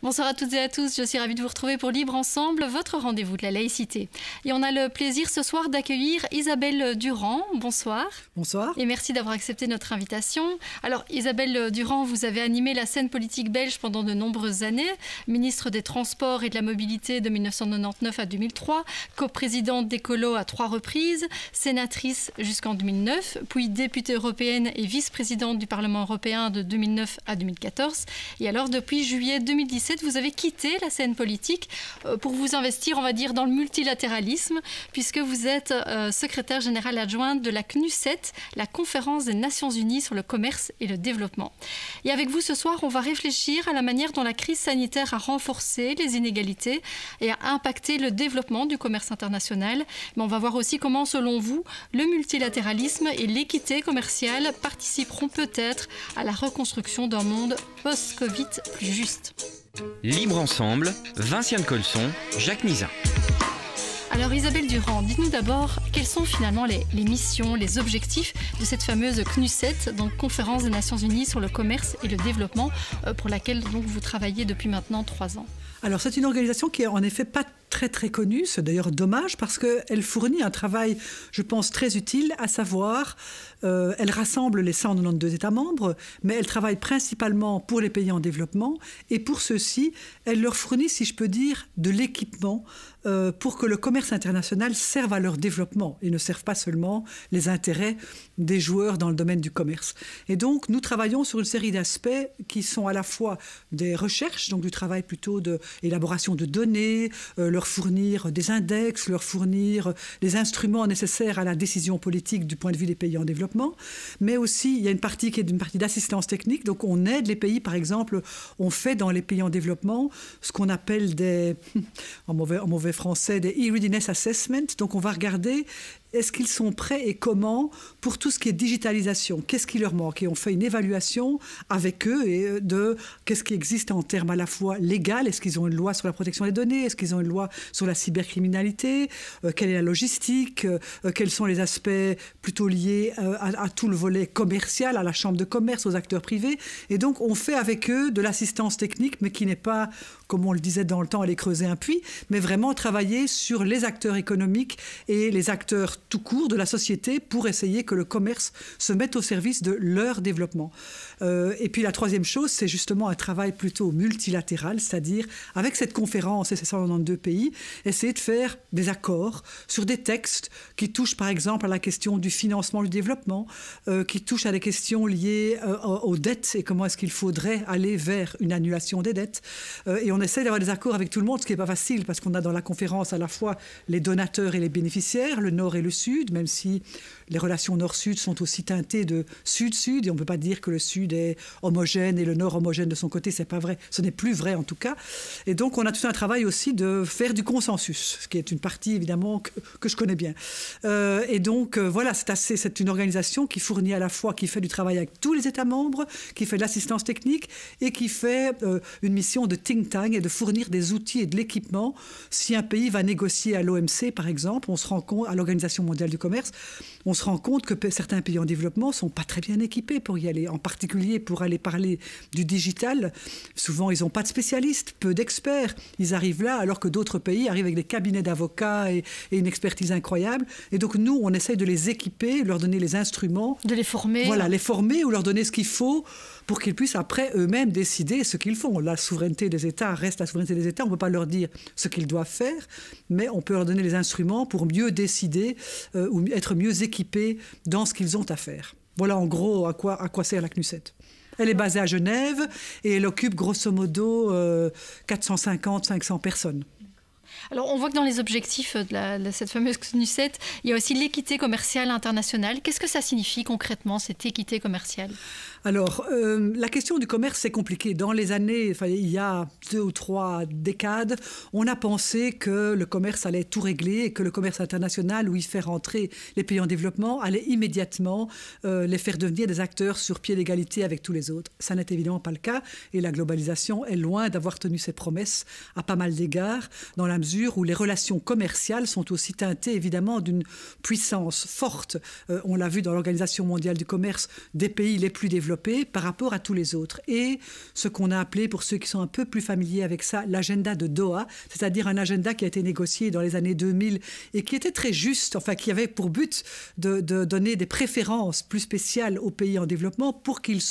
Bonsoir à toutes et à tous, je suis ravie de vous retrouver pour Libre Ensemble, votre rendez-vous de la laïcité. Et on a le plaisir ce soir d'accueillir Isabelle Durand. Bonsoir. Bonsoir. Et merci d'avoir accepté notre invitation. Alors Isabelle Durand, vous avez animé la scène politique belge pendant de nombreuses années, ministre des Transports et de la Mobilité de 1999 à 2003, coprésidente d'Écolo à 3 reprises, sénatrice jusqu'en 2009, puis députée européenne et vice-présidente du Parlement européen de 2009 à 2014. Et alors depuis juillet 2017, vous avez quitté la scène politique pour vous investir, on va dire, dans le multilatéralisme, puisque vous êtes secrétaire générale adjointe de la CNUSET, la Conférence des Nations Unies sur le commerce et le développement. Et avec vous ce soir, on va réfléchir à la manière dont la crise sanitaire a renforcé les inégalités et a impacté le développement du commerce international. Mais on va voir aussi comment, selon vous, le multilatéralisme et l'équité commerciale participeront peut-être à la reconstruction d'un monde post-Covid plus juste. Libre Ensemble, Vinciane Colson, Jacques Nizan. Alors Isabelle Durand, dites-nous d'abord quelles sont finalement les missions, les objectifs de cette fameuse CNUSET, donc Conférence des Nations Unies sur le commerce et le développement, pour laquelle donc vous travaillez depuis maintenant 3 ans. Alors c'est une organisation qui est en effet pas très connue, c'est d'ailleurs dommage parce qu'elle fournit un travail, je pense, très utile, à savoir, elle rassemble les 192 États membres, mais elle travaille principalement pour les pays en développement et pour ceux-ci, elle leur fournit, si je peux dire, de l'équipement pour que le commerce international serve à leur développement et ne serve pas seulement les intérêts des joueurs dans le domaine du commerce. Et donc, nous travaillons sur une série d'aspects qui sont à la fois des recherches, donc du travail plutôt d'élaboration de données, leur fournir des index, leur fournir les instruments nécessaires à la décision politique du point de vue des pays en développement, mais aussi il y a une partie qui est une partie d'assistance technique, donc on aide les pays, par exemple, on fait dans les pays en développement ce qu'on appelle des, en mauvais français, des e-readiness assessment, donc on va regarder est-ce qu'ils sont prêts et comment pour tout ce qui est digitalisation? Qu'est-ce qui leur manque? Et on fait une évaluation avec eux et de qu'est-ce qui existe en termes à la fois légal. Est-ce qu'ils ont une loi sur la protection des données? Est-ce qu'ils ont une loi sur la cybercriminalité? Quelle est la logistique? Quels sont les aspects plutôt liés à tout le volet commercial, à la chambre de commerce, aux acteurs privés? Et donc, on fait avec eux de l'assistance technique, mais qui n'est pas, comme on le disait dans le temps, aller creuser un puits, mais vraiment travailler sur les acteurs économiques et les acteurs tout court de la société pour essayer que le commerce se mette au service de leur développement. Et puis la troisième chose, c'est justement un travail plutôt multilatéral, c'est-à-dire avec cette conférence et ces 192 pays, essayer de faire des accords sur des textes qui touchent par exemple à la question du financement du développement, qui touchent à des questions liées aux dettes et comment est-ce qu'il faudrait aller vers une annulation des dettes. Et on essaie d'avoir des accords avec tout le monde, ce qui n'est pas facile parce qu'on a dans la conférence à la fois les donateurs et les bénéficiaires, le Nord et le Sud, même si les relations Nord-Sud sont aussi teintées de Sud-Sud, et on ne peut pas dire que le Sud est homogène et le Nord homogène de son côté, c'est pas vrai, ce n'est plus vrai en tout cas. Et donc on a tout un travail aussi de faire du consensus, ce qui est une partie évidemment que je connais bien. Et donc voilà, c'est une organisation qui fournit à la fois, qui fait du travail avec tous les États membres, qui fait de l'assistance technique et qui fait une mission de think tank et de fournir des outils et de l'équipement. Si un pays va négocier à l'OMC par exemple, on se rend compte, à l'Organisation mondiale du commerce, on se rend compte que certains pays en développement ne sont pas très bien équipés pour y aller, en particulier pour aller parler du digital. Souvent, ils n'ont pas de spécialistes, peu d'experts. Ils arrivent là, alors que d'autres pays arrivent avec des cabinets d'avocats et une expertise incroyable. Et donc, nous, on essaye de les équiper, leur donner les instruments. De les former. Voilà, les former ou leur donner ce qu'il faut pour qu'ils puissent après eux-mêmes décider ce qu'ils font. La souveraineté des États reste la souveraineté des États. On ne peut pas leur dire ce qu'ils doivent faire, mais on peut leur donner les instruments pour mieux décider ou être mieux équipés dans ce qu'ils ont à faire. Voilà en gros à quoi sert la CNUSET. Elle est basée à Genève et elle occupe grosso modo 450-500 personnes. Alors, on voit que dans les objectifs de cette fameuse CNUSET, il y a aussi l'équité commerciale internationale. Qu'est-ce que ça signifie concrètement, cette équité commerciale ? Alors, la question du commerce, c'est compliqué. Dans les années, il y a 2 ou 3 décades, on a pensé que le commerce allait tout régler et que le commerce international, où il fait rentrer les pays en développement, allait immédiatement les faire devenir des acteurs sur pied d'égalité avec tous les autres. Ça n'est évidemment pas le cas et la globalisation est loin d'avoir tenu ses promesses à pas mal d'égards, dans la mesure où les relations commerciales sont aussi teintées évidemment d'une puissance forte. On l'a vu dans l'Organisation mondiale du commerce, des pays les plus développés développés par rapport à tous les autres. Et ce qu'on a appelé, pour ceux qui sont un peu plus familiers avec ça, l'agenda de Doha, c'est-à-dire un agenda qui a été négocié dans les années 2000 et qui était très juste, enfin qui avait pour but de donner des préférences plus spéciales aux pays en développement pour qu'ils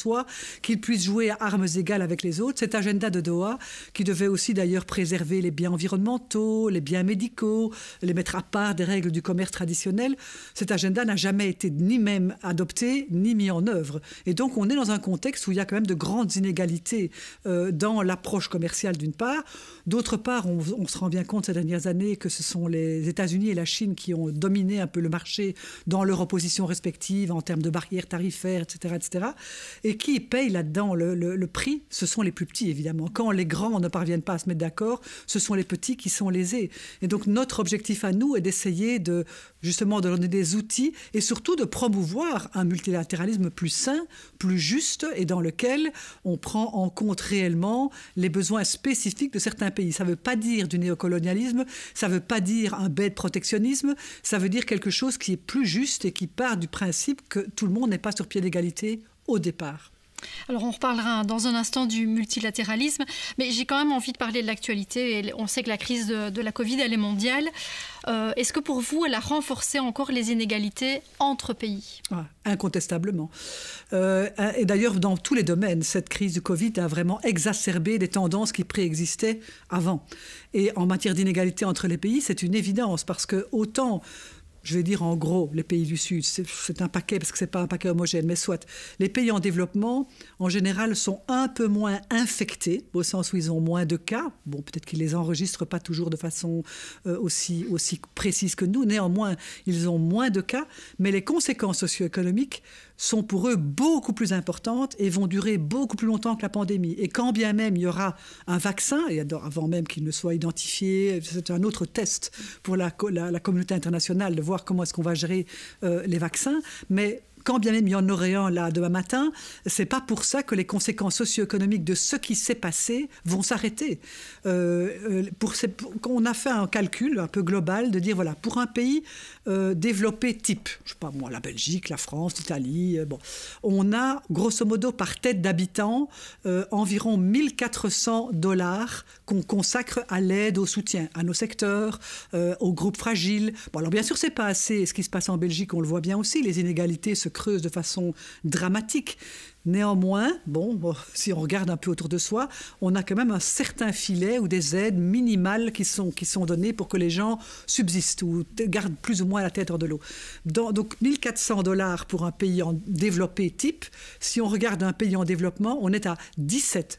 puissent jouer à armes égales avec les autres. Cet agenda de Doha, qui devait aussi d'ailleurs préserver les biens environnementaux, les biens médicaux, les mettre à part des règles du commerce traditionnel, cet agenda n'a jamais été ni même adopté, ni mis en œuvre. Et donc on est dans un contexte où il y a quand même de grandes inégalités dans l'approche commerciale d'une part. D'autre part, on se rend bien compte ces dernières années que ce sont les États-Unis et la Chine qui ont dominé un peu le marché dans leur opposition respective en termes de barrières tarifaires, etc., etc. Et qui paye là-dedans le prix? Ce sont les plus petits, évidemment. Quand les grands ne parviennent pas à se mettre d'accord, ce sont les petits qui sont lésés. Et donc notre objectif à nous est d'essayer justement de donner des outils et surtout de promouvoir un multilatéralisme plus sain, plus juste et dans lequel on prend en compte réellement les besoins spécifiques de certains pays. Ça ne veut pas dire du néocolonialisme, ça ne veut pas dire un bête protectionnisme, ça veut dire quelque chose qui est plus juste et qui part du principe que tout le monde n'est pas sur pied d'égalité au départ. Alors on reparlera dans un instant du multilatéralisme, mais j'ai quand même envie de parler de l'actualité. On sait que la crise de la Covid, elle est mondiale. Est-ce que pour vous, elle a renforcé encore les inégalités entre pays? Incontestablement. Et d'ailleurs, dans tous les domaines, cette crise du Covid a vraiment exacerbé des tendances qui préexistaient avant. Et en matière d'inégalité entre les pays, c'est une évidence, parce que autant... Je vais dire en gros, les pays du Sud, c'est un paquet parce que ce n'est pas un paquet homogène, mais soit. Les pays en développement, en général, sont un peu moins infectés, au sens où ils ont moins de cas. Bon, peut-être qu'ils ne les enregistrent pas toujours de façon aussi précise que nous. Néanmoins, ils ont moins de cas, mais les conséquences socio-économiques sont pour eux beaucoup plus importantes et vont durer beaucoup plus longtemps que la pandémie. Et quand bien même il y aura un vaccin, et avant même qu'il ne soit identifié, c'est un autre test pour la communauté internationale de voir comment est-ce qu'on va gérer les vaccins, mais quand bien même il y en aurait un là demain matin, c'est pas pour ça que les conséquences socio-économiques de ce qui s'est passé vont s'arrêter. On a fait un calcul un peu global de dire voilà, pour un pays développé type, je sais pas moi, la Belgique, la France, l'Italie, on a grosso modo par tête d'habitant environ $1 400 qu'on consacre à l'aide, au soutien, à nos secteurs, aux groupes fragiles. Bon, alors bien sûr c'est pas assez. Ce qui se passe en Belgique, on le voit bien aussi, les inégalités se creusent de façon dramatique. Néanmoins, si on regarde un peu autour de soi, on a quand même un certain filet ou des aides minimales qui sont données pour que les gens subsistent ou gardent plus ou moins la tête hors de l'eau. Donc $1 400 pour un pays en développé type. Si on regarde un pays en développement, on est à $17.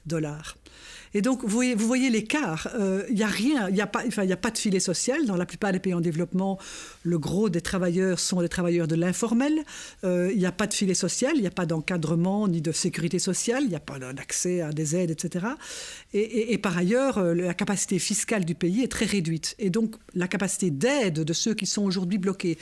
Et donc, vous voyez l'écart. Il n'y a rien, il n'y a pas de filet social. Dans la plupart des pays en développement, le gros des travailleurs sont des travailleurs de l'informel. Il n'y a pas de filet social, il n'y a pas d'encadrement ni de sécurité sociale, il n'y a pas d'accès à des aides, etc. Et par ailleurs, la capacité fiscale du pays est très réduite. Et donc, la capacité d'aide de ceux qui sont aujourd'hui bloqués.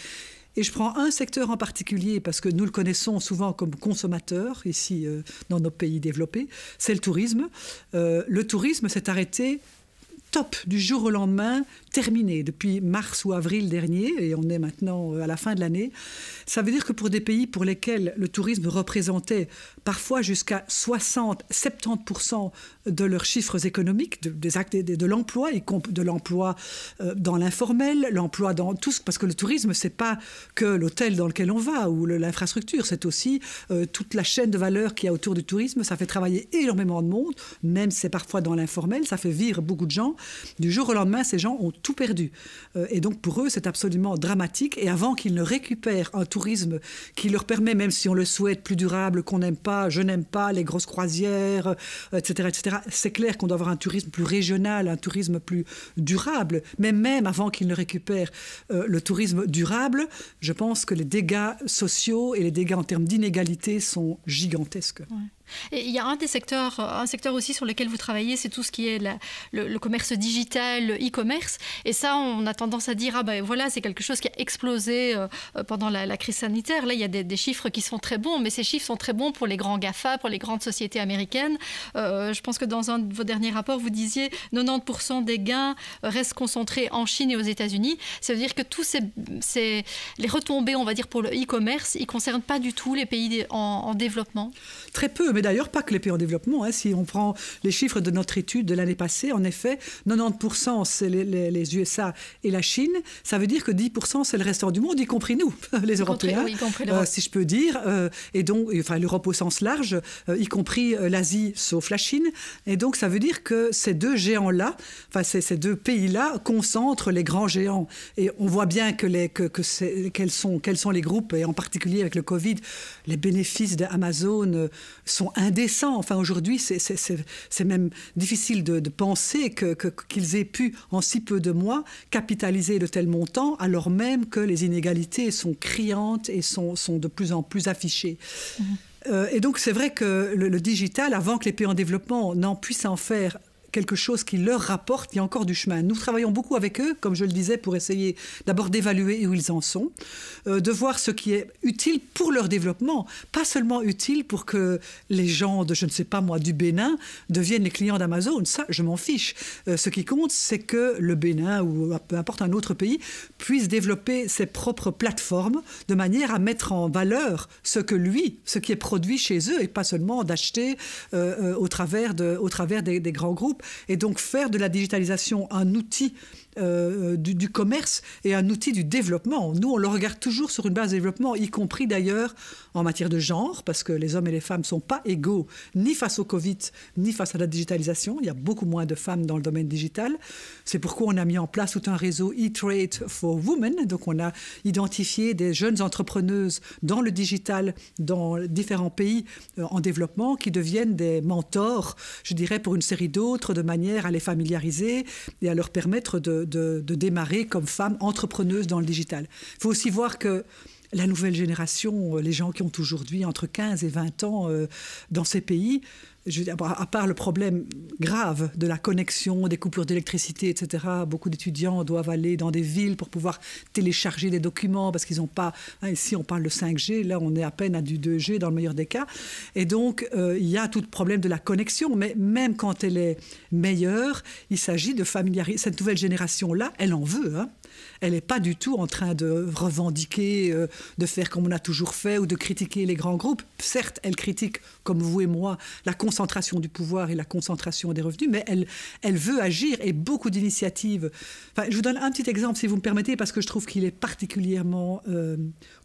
Et je prends un secteur en particulier parce que nous le connaissons souvent comme consommateur ici dans nos pays développés, c'est le tourisme. Le tourisme s'est arrêté top du jour au lendemain, terminé depuis mars ou avril dernier, et on est maintenant à la fin de l'année. Ça veut dire que pour des pays pour lesquels le tourisme représentait parfois jusqu'à 60-70% de leurs chiffres économiques, de l'emploi, et de l'emploi dans l'informel, l'emploi dans tout, parce que le tourisme, c'est pas que l'hôtel dans lequel on va ou l'infrastructure, c'est aussi toute la chaîne de valeur qu'il y a autour du tourisme. Ça fait travailler énormément de monde, même si c'est parfois dans l'informel, ça fait vivre beaucoup de gens. Du jour au lendemain, ces gens ont tout perdu. Et donc, pour eux, c'est absolument dramatique. Et avant qu'ils ne récupèrent un tourisme qui leur permet, même si on le souhaite, plus durable, qu'on n'aime pas, je n'aime pas, les grosses croisières, etc., c'est clair qu'on doit avoir un tourisme plus régional, un tourisme plus durable. Mais même avant qu'ils ne récupèrent le tourisme durable, je pense que les dégâts sociaux et les dégâts en termes d'inégalité sont gigantesques. Ouais. Et il y a un secteur aussi sur lequel vous travaillez, c'est tout ce qui est le commerce digital, le e-commerce. Et ça, on a tendance à dire, voilà, c'est quelque chose qui a explosé pendant la crise sanitaire. Là, il y a des chiffres qui sont très bons, mais ces chiffres sont très bons pour les grands GAFA, pour les grandes sociétés américaines. Je pense que dans un de vos derniers rapports, vous disiez 90% des gains restent concentrés en Chine et aux États-Unis. Ça veut dire que tous les retombées, on va dire, pour le e-commerce, ils ne concernent pas du tout les pays en développement. Très peu, mais d'ailleurs pas que les pays en développement. Si on prend les chiffres de notre étude de l'année passée, en effet, 90% c'est les USA et la Chine. Ça veut dire que 10% c'est le restant du monde, y compris nous, les Européens, si je peux dire. Et donc, l'Europe au sens large, y compris l'Asie, sauf la Chine. Et donc, ça veut dire que ces deux géants-là, ces deux pays-là, concentrent les grands géants. Et on voit bien quels sont les groupes, et en particulier avec le Covid, les bénéfices d'Amazon sont indécents. Aujourd'hui, c'est même difficile de penser qu'ils aient pu, en si peu de mois, capitaliser de tels montants, alors même que les inégalités sont criantes et sont de plus en plus affichées. Et donc, c'est vrai que le digital, avant que les pays en développement n'en puissent en faire quelque chose qui leur rapporte, il y a encore du chemin. Nous travaillons beaucoup avec eux, comme je le disais, pour essayer d'abord d'évaluer où ils en sont, de voir ce qui est utile pour leur développement, pas seulement utile pour que les gens de, je ne sais pas moi, du Bénin deviennent les clients d'Amazon. Ça, je m'en fiche. Ce qui compte, c'est que le Bénin ou peu importe un autre pays puisse développer ses propres plateformes de manière à mettre en valeur ce qui est produit chez eux et pas seulement d'acheter au travers des grands groupes. Et donc faire de la digitalisation un outil du commerce et un outil du développement. Nous, on le regarde toujours sur une base de développement, y compris d'ailleurs en matière de genre, parce que les hommes et les femmes ne sont pas égaux ni face au Covid, ni face à la digitalisation. Il y a beaucoup moins de femmes dans le domaine digital. C'est pourquoi on a mis en place tout un réseau E-Trade for Women. Donc on a identifié des jeunes entrepreneuses dans le digital, dans différents pays en développement, qui deviennent des mentors, je dirais, pour une série d'autres, de manière à les familiariser et à leur permettre de démarrer comme femmes entrepreneuses dans le digital. Il faut aussi voir que la nouvelle génération, les gens qui ont aujourd'hui entre 15 et 20 ans dans ces pays, à part le problème grave de la connexion, des coupures d'électricité, etc., beaucoup d'étudiants doivent aller dans des villes pour pouvoir télécharger des documents parce qu'ils n'ont pas... ici, on parle de 5G, là, on est à peine à du 2G dans le meilleur des cas. Et donc, il y a tout le problème de la connexion, mais même quand elle est meilleure, il s'agit de familiariser. Cette nouvelle génération-là, elle en veut, Elle n'est pas du tout en train de revendiquer, de faire comme on a toujours fait ou de critiquer les grands groupes. Certes, elle critique, comme vous et moi, la concentration du pouvoir et la concentration des revenus, mais elle veut agir et beaucoup d'initiatives. Je vous donne un petit exemple, si vous me permettez, parce que je trouve qu'il est particulièrement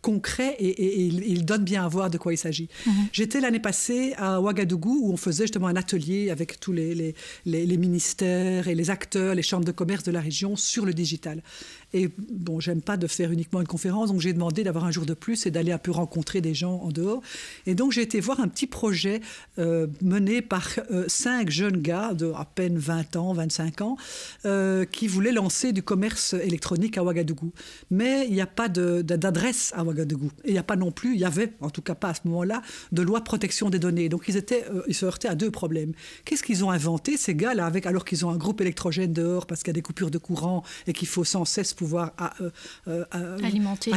concret et il donne bien à voir de quoi il s'agit. J'étais l'année passée à Ouagadougou où on faisait justement un atelier avec tous les ministères et les acteurs, les chambres de commerce de la région sur le digital. Et bon, j'aime pas de faire uniquement une conférence, donc j'ai demandé d'avoir un jour de plus et d'aller un peu rencontrer des gens en dehors. Et donc j'ai été voir un petit projet mené par 5 jeunes gars de à peine 20 ans, 25 ans, qui voulaient lancer du commerce électronique à Ouagadougou. Mais il n'y a pas d'adresse à Ouagadougou. Et il n'y a pas non plus, il y avait, en tout cas pas à ce moment-là, de loi de protection des données. Donc ils se heurtaient à 2 problèmes. Qu'est-ce qu'ils ont inventé, ces gars-là, alors qu'ils ont un groupe électrogène dehors parce qu'il y a des coupures de courant et qu'il faut sans cesse pouvoir alimenter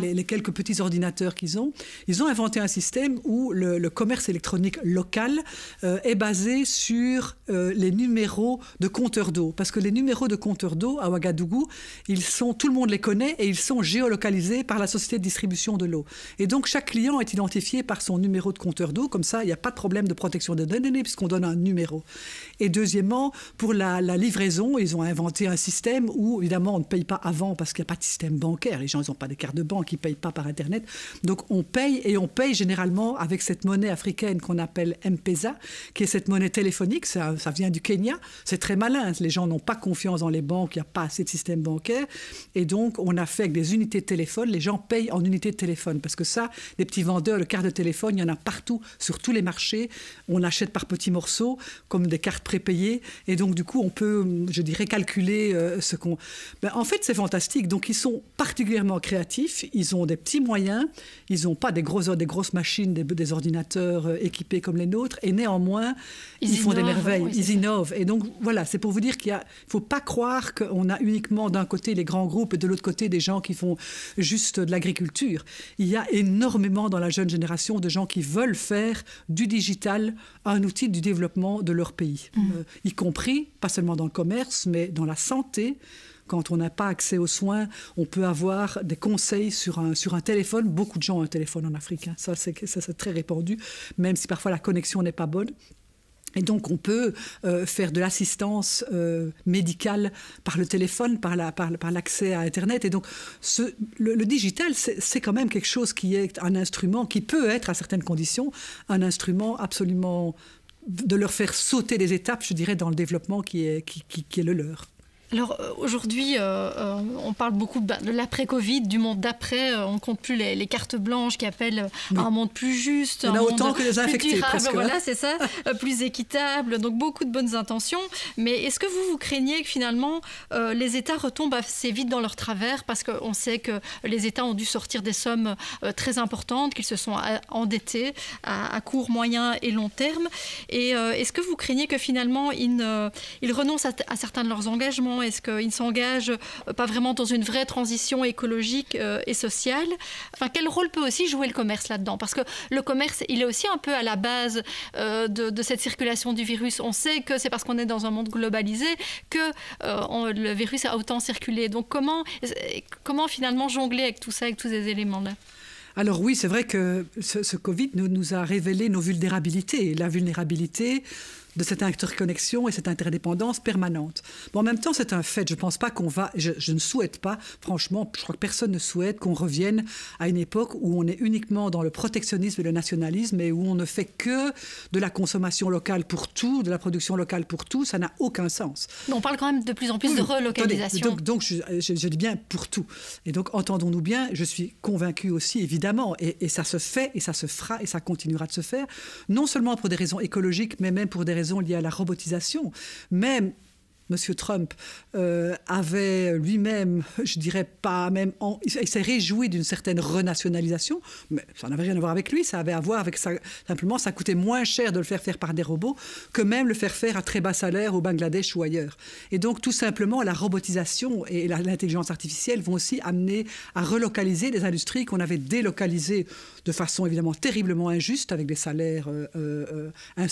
les quelques petits ordinateurs qu'ils ont. Ils ont inventé un système où le commerce électronique local est basé sur les numéros de compteurs d'eau. Parce que les numéros de compteurs d'eau à Ouagadougou, tout le monde les connaît et ils sont géolocalisés par la société de distribution de l'eau. Et donc chaque client est identifié par son numéro de compteur d'eau. Comme ça, il n'y a pas de problème de protection des données puisqu'on donne un numéro. Et deuxièmement, pour la livraison, ils ont inventé un système où, évidemment, on ne paye pas avant parce qu'il n'y a pas de système bancaire. Les gens, ils n'ont pas de carte de banque, ils ne payent pas par Internet. Donc, on paye généralement avec cette monnaie africaine qu'on appelle M-Pesa, qui est cette monnaie téléphonique. Ça vient du Kenya. C'est très malin. Les gens n'ont pas confiance dans les banques. Il n'y a pas assez de système bancaire. Et donc, on a fait avec des unités de téléphone. Les gens payent en unités de téléphone parce que ça, les petits vendeurs de cartes de téléphone, il y en a partout, sur tous les marchés. On achète par petits morceaux, comme des cartes prépayées. Et donc, du coup, on peut, je dirais, calculer ce qu'on... En fait, c'est fantastique. Donc, ils sont particulièrement créatifs. Ils ont des petits moyens. Ils n'ont pas des grosses machines, des ordinateurs équipés comme les nôtres. Et néanmoins, ils font des merveilles. Oui, ils innovent. Et donc, voilà, c'est pour vous dire qu'il ne faut pas croire qu'on a uniquement d'un côté les grands groupes et de l'autre côté des gens qui font juste de l'agriculture. Il y a énormément dans la jeune génération de gens qui veulent faire du digital un outil du développement de leur pays. Y compris, pas seulement dans le commerce, mais dans la santé. Quand on n'a pas accès aux soins, on peut avoir des conseils sur un téléphone. Beaucoup de gens ont un téléphone en Afrique. Hein. Ça, c'est très répandu, même si parfois la connexion n'est pas bonne. Et donc, on peut faire de l'assistance médicale par le téléphone, par l'accès à Internet. Et donc, le digital, c'est quand même quelque chose qui est un instrument, qui peut être, à certaines conditions, un instrument absolument de leur faire sauter des étapes, je dirais, dans le développement qui est le leur. Alors aujourd'hui, on parle beaucoup de l'après-Covid, du monde d'après. On ne compte plus les cartes blanches qui appellent à un monde plus juste, un monde autant que les infectés, plus durable, presque, voilà, c'est ça, plus équitable. Donc beaucoup de bonnes intentions. Mais est-ce que vous craignez que finalement les États retombent assez vite dans leur travers, parce qu'on sait que les États ont dû sortir des sommes très importantes, qu'ils se sont endettés à court, moyen et long terme. Et est-ce que vous craignez que finalement ils renoncent à certains de leurs engagements? Est-ce qu'ils ne s'engagent pas vraiment dans une vraie transition écologique et sociale? Enfin, quel rôle peut aussi jouer le commerce là-dedans? Parce que le commerce, il est aussi un peu à la base de cette circulation du virus. On sait que c'est parce qu'on est dans un monde globalisé que le virus a autant circulé. Donc comment finalement jongler avec tout ça, avec tous ces éléments-là? Alors oui, c'est vrai que ce Covid nous a révélé nos vulnérabilités. La vulnérabilité de cette interconnexion et cette interdépendance permanente. En même temps, c'est un fait. Je ne pense pas qu'on va... Je ne souhaite pas, franchement, je crois que personne ne souhaite qu'on revienne à une époque où on est uniquement dans le protectionnisme et le nationalisme et où on ne fait que de la consommation locale pour tout, de la production locale pour tout. Ça n'a aucun sens. Mais on parle quand même de plus en plus de relocalisation. Donc je dis bien pour tout. Et donc, entendons-nous bien, je suis convaincue aussi, évidemment, et ça se fait, et ça se fera, et ça continuera de se faire, non seulement pour des raisons écologiques, mais même pour des raisons liées à la robotisation. Même M. Trump avait lui-même, je dirais pas même... il s'est réjoui d'une certaine renationalisation, mais ça n'avait rien à voir avec lui, ça avait à voir avec ça. Simplement, ça coûtait moins cher de le faire par des robots que même le faire à très bas salaire au Bangladesh ou ailleurs. Et donc, tout simplement, la robotisation et l'intelligence artificielle vont aussi amener à relocaliser des industries qu'on avait délocalisées de façon évidemment terriblement injuste, avec des salaires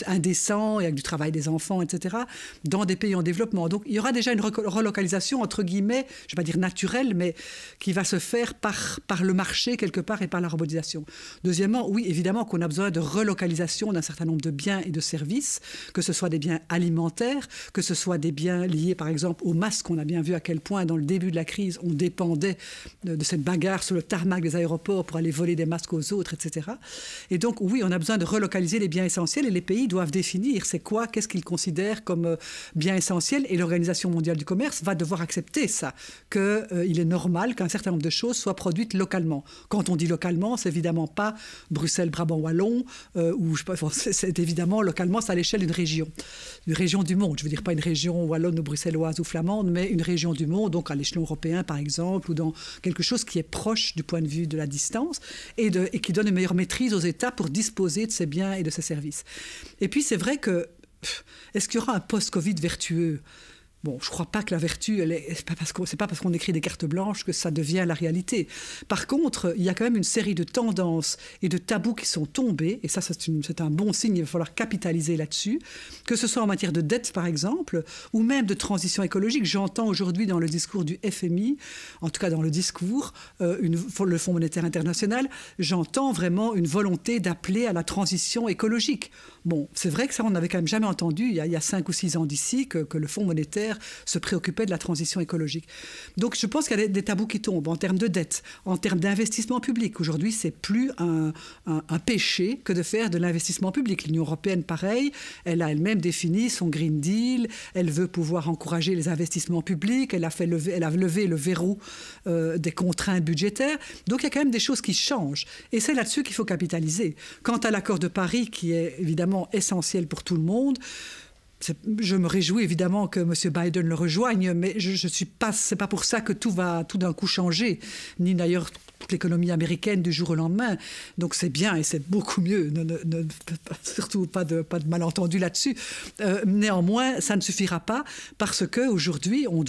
indécents et avec du travail des enfants, etc., dans des pays en développement. Donc, il y aura déjà une relocalisation, entre guillemets, je ne vais pas dire naturelle, mais qui va se faire par le marché, quelque part, et par la robotisation. Deuxièmement, oui, évidemment qu'on a besoin de relocalisation d'un certain nombre de biens et de services, que ce soit des biens alimentaires, que ce soit des biens liés, par exemple, aux masques. On a bien vu à quel point, dans le début de la crise, on dépendait de cette bagarre sur le tarmac des aéroports pour aller voler des masques aux autres, etc. Et donc, oui, on a besoin de relocaliser les biens essentiels et les pays doivent définir qu'est-ce qu'ils considèrent comme biens essentiels. Et l'Organisation mondiale du commerce va devoir accepter ça, qu'il est normal qu'un certain nombre de choses soient produites localement. Quand on dit localement, c'est évidemment pas Bruxelles, Brabant, Wallon, ou je sais pas, c'est évidemment localement, c'est à l'échelle d'une région du monde. Je veux dire pas une région wallonne ou bruxelloise ou flamande, mais une région du monde, donc à l'échelon européen par exemple, ou dans quelque chose qui est proche du point de vue de la distance et qui donne une meilleure maîtrise aux États pour disposer de ces biens et de ces services. Et puis c'est vrai que est-ce qu'il y aura un post-Covid vertueux ? Bon, je ne crois pas que la vertu, c'est pas parce qu'on écrit des cartes blanches que ça devient la réalité. Par contre, il y a quand même une série de tendances et de tabous qui sont tombés, et ça, c'est un bon signe, il va falloir capitaliser là-dessus, que ce soit en matière de dette, par exemple, ou même de transition écologique. J'entends aujourd'hui dans le discours du FMI, en tout cas dans le discours, le Fonds monétaire international, j'entends vraiment une volonté d'appeler à la transition écologique. Bon, c'est vrai que ça, on n'avait quand même jamais entendu, il y a 5 ou 6 ans d'ici, que le Fonds monétaire se préoccupait de la transition écologique. Donc je pense qu'il y a des tabous qui tombent en termes de dette, en termes d'investissement public. Aujourd'hui, c'est plus un péché que de faire de l'investissement public. L'Union européenne, pareil, elle a elle-même défini son Green Deal, elle veut pouvoir encourager les investissements publics, elle a levé le verrou des contraintes budgétaires. Donc il y a quand même des choses qui changent. Et c'est là-dessus qu'il faut capitaliser. Quant à l'accord de Paris, qui est évidemment essentiel pour tout le monde, Je me réjouis évidemment que M. Biden le rejoigne, mais c'est pas pour ça que tout va tout d'un coup changer, ni d'ailleurs toute l'économie américaine du jour au lendemain. Donc c'est bien et c'est beaucoup mieux, surtout pas de malentendu là-dessus. Néanmoins, ça ne suffira pas parce qu'aujourd'hui, on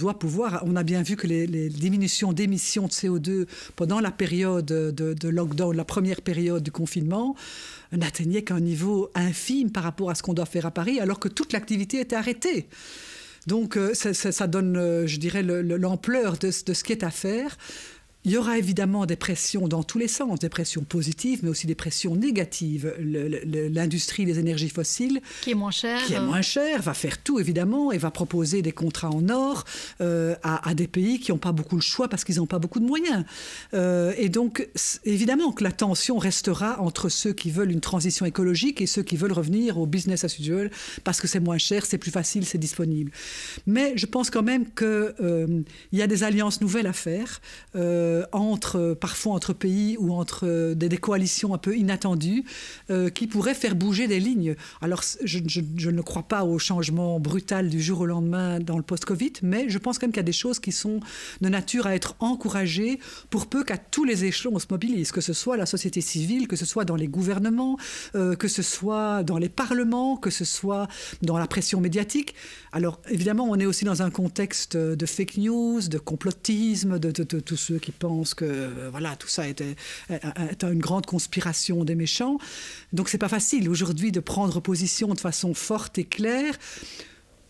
a bien vu que les diminutions d'émissions de CO2 pendant la période de lockdown, la première période du confinement, n'atteignaient qu'un niveau infime par rapport à ce qu'on doit faire à Paris, alors que toute l'activité était arrêtée. Donc ça donne, je dirais, l'ampleur de ce qui est à faire. Il y aura évidemment des pressions dans tous les sens, des pressions positives, mais aussi des pressions négatives. L'industrie des énergies fossiles, qui est moins chère, va faire tout évidemment et va proposer des contrats en or à des pays qui n'ont pas beaucoup le choix parce qu'ils n'ont pas beaucoup de moyens. Et donc, évidemment que la tension restera entre ceux qui veulent une transition écologique et ceux qui veulent revenir au business as usual parce que c'est moins cher, c'est plus facile, c'est disponible. Mais je pense quand même qu'il y a des alliances nouvelles à faire. Parfois entre pays ou entre des coalitions un peu inattendues qui pourraient faire bouger des lignes. Alors, je ne crois pas au changement brutal du jour au lendemain dans le post-Covid, mais je pense quand même qu'il y a des choses qui sont de nature à être encouragées pour peu qu'à tous les échelons on se mobilise, que ce soit la société civile, que ce soit dans les gouvernements, que ce soit dans les parlements, que ce soit dans la pression médiatique. Alors, évidemment, on est aussi dans un contexte de fake news, de complotisme, de tous ceux qui pensent que tout ça est une grande conspiration des méchants. Donc c'est pas facile aujourd'hui de prendre position de façon forte et claire,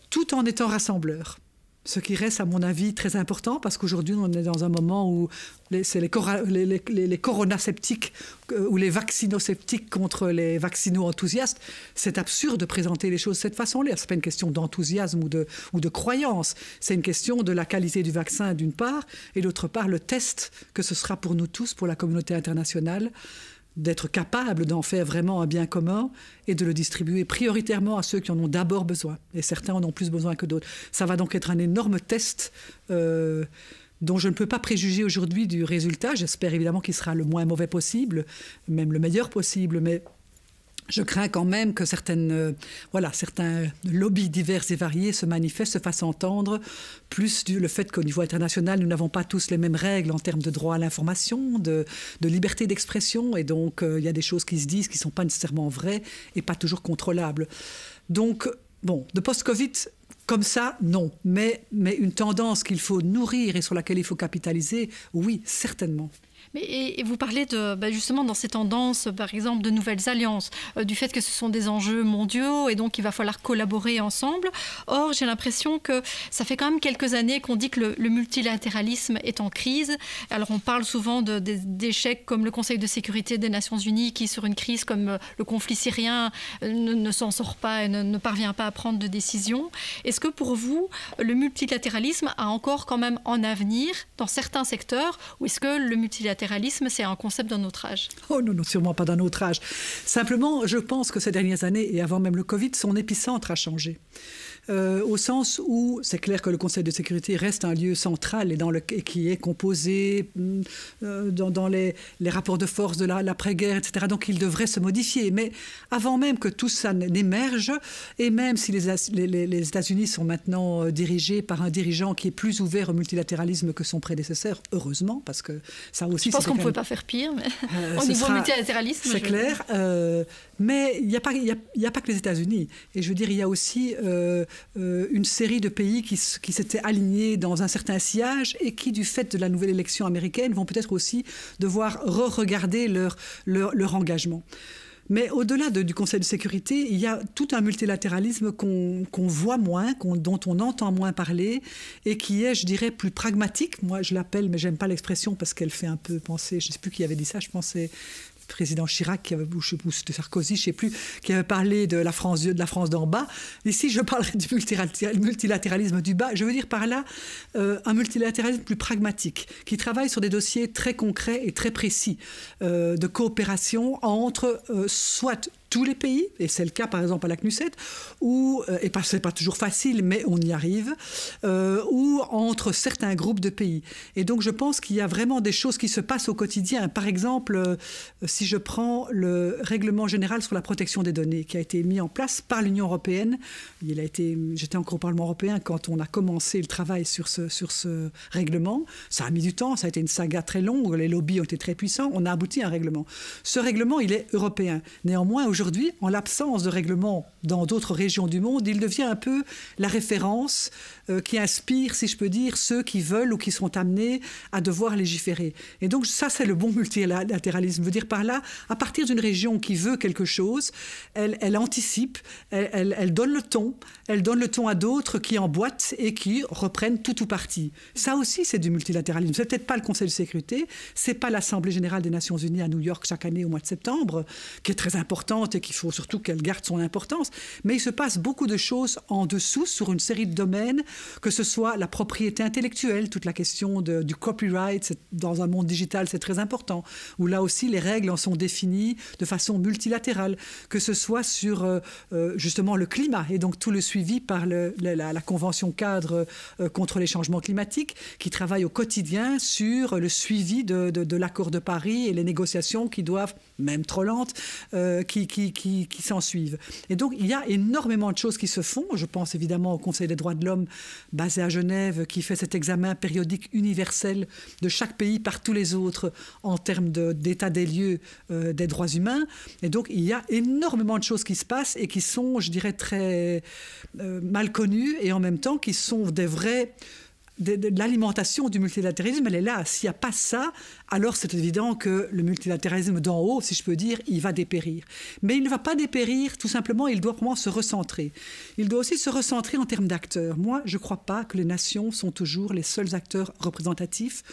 tout en étant rassembleur. Ce qui reste, à mon avis, très important, parce qu'aujourd'hui, on est dans un moment où c'est les coronasceptiques ou les vaccinosceptiques contre les vaccinos-enthousiastes. C'est absurde de présenter les choses de cette façon-là. Ce n'est pas une question d'enthousiasme ou de croyance. C'est une question de la qualité du vaccin, d'une part, et d'autre part, le test que ce sera pour nous tous, pour la communauté internationale, d'être capable d'en faire vraiment un bien commun et de le distribuer prioritairement à ceux qui en ont d'abord besoin. Et certains en ont plus besoin que d'autres. Ça va donc être un énorme test dont je ne peux pas préjuger aujourd'hui du résultat. J'espère évidemment qu'il sera le moins mauvais possible, même le meilleur possible, mais je crains quand même que certains lobbies divers et variés se manifestent, se fassent entendre, plus le fait qu'au niveau international, nous n'avons pas tous les mêmes règles en termes de droit à l'information, de liberté d'expression, et donc il y a des choses qui se disent qui ne sont pas nécessairement vraies et pas toujours contrôlables. Donc, de post-Covid, comme ça, non. Mais une tendance qu'il faut nourrir et sur laquelle il faut capitaliser, oui, certainement. Et vous parlez justement dans ces tendances, par exemple, de nouvelles alliances, du fait que ce sont des enjeux mondiaux et donc il va falloir collaborer ensemble. Or, j'ai l'impression que ça fait quand même quelques années qu'on dit que le multilatéralisme est en crise. Alors, on parle souvent d'échecs comme le Conseil de sécurité des Nations Unies qui, sur une crise comme le conflit syrien, ne s'en sort pas et ne parvient pas à prendre de décision. Est-ce que pour vous, le multilatéralisme a encore quand même un avenir dans certains secteurs, ou est-ce que le multilatéralisme, c'est un concept d'un autre âge? Oh non, sûrement pas d'un autre âge. Simplement, je pense que ces dernières années, et avant même le Covid, son épicentre a changé. Au sens où c'est clair que le Conseil de sécurité reste un lieu central et qui est composé dans les rapports de force de l'après-guerre, etc. Donc il devrait se modifier. Mais avant même que tout ça n'émerge, et même si les États-Unis sont maintenant dirigés par un dirigeant qui est plus ouvert au multilatéralisme que son prédécesseur, heureusement, parce que ça aussi... Je pense qu'on ne pouvait pas faire pire, mais au niveau multilatéralisme... C'est clair, mais il n'y a pas que les États-Unis. Et je veux dire, il y a aussi... une série de pays qui s'étaient alignés dans un certain sillage et qui, du fait de la nouvelle élection américaine, vont peut-être aussi devoir re-regarder leur engagement. Mais au-delà du Conseil de sécurité, il y a tout un multilatéralisme qu'on voit moins, dont on entend moins parler, et qui est, je dirais, plus pragmatique. Moi, je l'appelle, mais j'aime pas l'expression parce qu'elle fait un peu penser, je ne sais plus qui avait dit ça, je pensais... président Chirac, ou c'était Sarkozy, je ne sais plus, qui avait parlé de la France d'en bas. Ici, je parlerai du multilatéralisme du bas. Je veux dire par là un multilatéralisme plus pragmatique, qui travaille sur des dossiers très concrets et très précis de coopération entre soit tous les pays, et c'est le cas par exemple à la CNUSET, et c'est pas toujours facile, mais on y arrive, ou entre certains groupes de pays. Et donc je pense qu'il y a vraiment des choses qui se passent au quotidien. Par exemple, si je prends le règlement général sur la protection des données qui a été mis en place par l'Union européenne, j'étais encore au Parlement européen quand on a commencé le travail sur ce règlement. Ça a mis du temps, ça a été une saga très longue, les lobbies ont été très puissants, on a abouti à un règlement. Ce règlement, il est européen. Néanmoins, aujourd'hui, en l'absence de règlement dans d'autres régions du monde, il devient un peu la référence qui inspire, si je peux dire, ceux qui veulent ou qui sont amenés à devoir légiférer. Et donc ça, c'est le bon multilatéralisme. Je veux dire par là, à partir d'une région qui veut quelque chose, elle anticipe, elle donne le ton à d'autres qui emboîtent et qui reprennent tout ou partie. Ça aussi, c'est du multilatéralisme. C'est peut-être pas le Conseil de sécurité, c'est pas l'Assemblée générale des Nations unies à New York chaque année au mois de septembre, qui est très importante et qu'il faut surtout qu'elle garde son importance, mais il se passe beaucoup de choses en dessous sur une série de domaines, que ce soit la propriété intellectuelle, toute la question du copyright, dans un monde digital, c'est très important, où là aussi les règles en sont définies de façon multilatérale, que ce soit sur justement le climat, et donc tout le suivi par la Convention cadre contre les changements climatiques, qui travaille au quotidien sur le suivi de l'accord de Paris et les négociations qui doivent, même trop lentes, qui s'en suivent. Et donc il y a énormément de choses qui se font. Je pense évidemment au Conseil des droits de l'homme basé à Genève, qui fait cet examen périodique universel de chaque pays par tous les autres en termes d'état des lieux des droits humains. Et donc il y a énormément de choses qui se passent et qui sont, je dirais, très mal connues, et en même temps qui sont des vrais... de l'alimentation du multilatéralisme, elle est là. S'il n'y a pas ça, alors c'est évident que le multilatéralisme d'en haut, si je peux dire, il va dépérir. Mais il ne va pas dépérir, tout simplement, il doit vraiment se recentrer. Il doit aussi se recentrer en termes d'acteurs. Moi, je ne crois pas que les nations sont toujours les seuls acteurs représentatifs.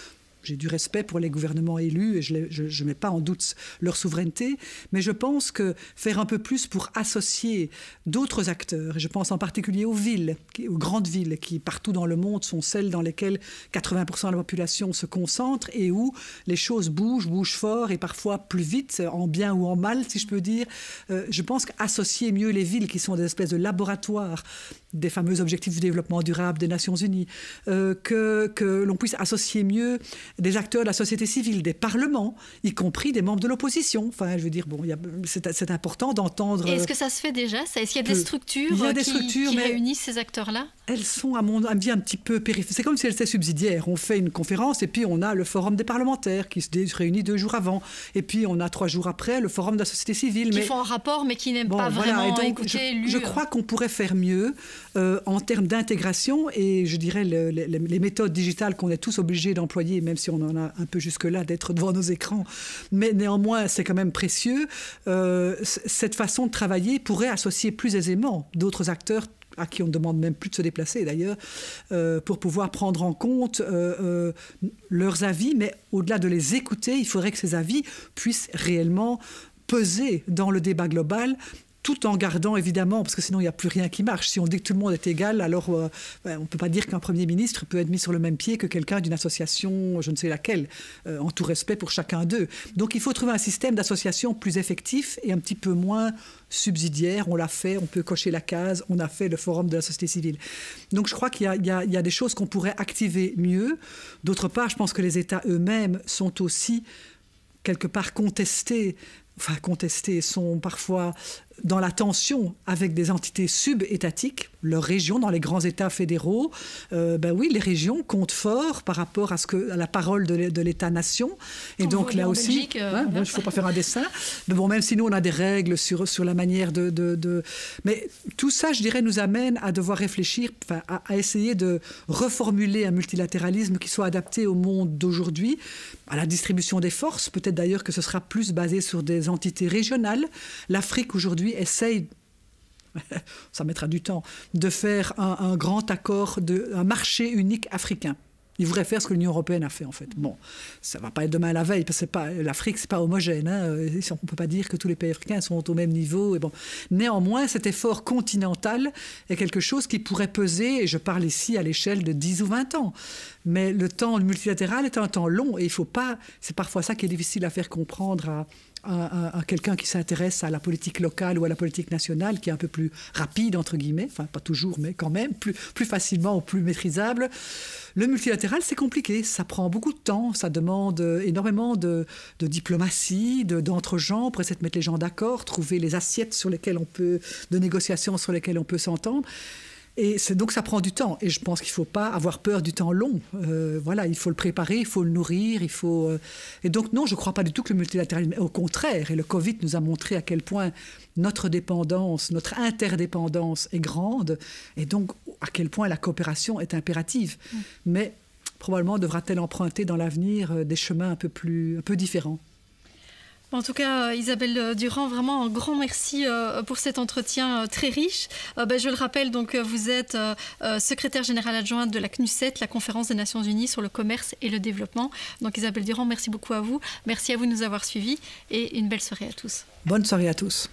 J'ai du respect pour les gouvernements élus et je ne mets pas en doute leur souveraineté, mais je pense que faire un peu plus pour associer d'autres acteurs, et je pense en particulier aux villes, aux grandes villes qui partout dans le monde sont celles dans lesquelles 80% de la population se concentre et où les choses bougent fort et parfois plus vite, en bien ou en mal si je peux dire. Je pense qu'associer mieux les villes qui sont des espèces de laboratoires des fameux objectifs du développement durable des Nations Unies, que l'on puisse associer mieux des acteurs de la société civile, des parlements, y compris des membres de l'opposition. Enfin, je veux dire, bon, c'est important d'entendre... Et est-ce que ça se fait déjà, ça? Est-ce qu'il y a des structures qui réunissent ces acteurs-là? Elles sont, à mon avis, un petit peu périphériques. C'est comme si elles étaient subsidiaires. On fait une conférence et puis on a le forum des parlementaires qui se réunit 2 jours avant. Et puis on a 3 jours après le forum de la société civile. Qui font un rapport mais qui n'aiment pas vraiment écouter lui. Je crois qu'on pourrait faire mieux en termes d'intégration, et je dirais les méthodes digitales qu'on est tous obligés d'employer, même si on en a un peu jusque-là d'être devant nos écrans, mais néanmoins c'est quand même précieux. Cette façon de travailler pourrait associer plus aisément d'autres acteurs à qui on ne demande même plus de se déplacer d'ailleurs, pour pouvoir prendre en compte leurs avis, mais au-delà de les écouter, il faudrait que ces avis puissent réellement peser dans le débat global, tout en gardant évidemment, parce que sinon il n'y a plus rien qui marche. Si on dit que tout le monde est égal, alors on ne peut pas dire qu'un Premier ministre peut être mis sur le même pied que quelqu'un d'une association, je ne sais laquelle, en tout respect pour chacun d'eux. Donc il faut trouver un système d'association plus effectif et un petit peu moins subsidiaire. On l'a fait, on peut cocher la case, on a fait le forum de la société civile. Donc je crois qu'il y a des choses qu'on pourrait activer mieux. D'autre part, je pense que les États eux-mêmes sont aussi quelque part contestés, sont parfois dans la tension avec des entités sub-étatiques, leurs régions, dans les grands États fédéraux. Oui, les régions comptent fort par rapport à la parole de l'État-nation. Et donc là aussi, il ne faut pas faire un dessin. Mais bon, même si nous, on a des règles sur la manière de... Mais tout ça, je dirais, nous amène à devoir réfléchir, à essayer de reformuler un multilatéralisme qui soit adapté au monde d'aujourd'hui, à la distribution des forces. Peut-être d'ailleurs que ce sera plus basé sur des entités régionales. L'Afrique, aujourd'hui, essaye, ça mettra du temps, de faire un grand accord, un marché unique africain. Il voudrait faire ce que l'Union européenne a fait, en fait. Bon, ça ne va pas être demain à la veille, parce que l'Afrique, ce n'est pas homogène. On ne peut pas dire que tous les pays africains sont au même niveau. Et bon. Néanmoins, cet effort continental est quelque chose qui pourrait peser, et je parle ici à l'échelle de 10 ou 20 ans. Mais le temps multilatéral est un temps long, et il faut pas... C'est parfois ça qui est difficile à faire comprendre à à quelqu'un qui s'intéresse à la politique locale ou à la politique nationale, qui est un peu plus rapide, entre guillemets, enfin pas toujours, mais quand même, plus facilement ou plus maîtrisable. Le multilatéral, c'est compliqué, ça prend beaucoup de temps, ça demande énormément de diplomatie, d'entre-gens, pour essayer de mettre les gens d'accord, trouver les assiettes sur lesquelles de négociations sur lesquelles on peut s'entendre. Et donc ça prend du temps. Et je pense qu'il ne faut pas avoir peur du temps long. Voilà, il faut le préparer, il faut le nourrir, Et donc non, je ne crois pas du tout que le multilatéralisme... Au contraire, et le Covid nous a montré à quel point notre dépendance, notre interdépendance est grande, et donc à quel point la coopération est impérative. Mais probablement devra-t-elle emprunter dans l'avenir des chemins un peu différents. En tout cas, Isabelle Durand, vraiment un grand merci pour cet entretien très riche. Je le rappelle, donc, vous êtes secrétaire générale adjointe de la CNUSET, la Conférence des Nations Unies sur le commerce et le développement. Donc Isabelle Durand, merci beaucoup à vous. Merci à vous de nous avoir suivis et une belle soirée à tous. Bonne soirée à tous.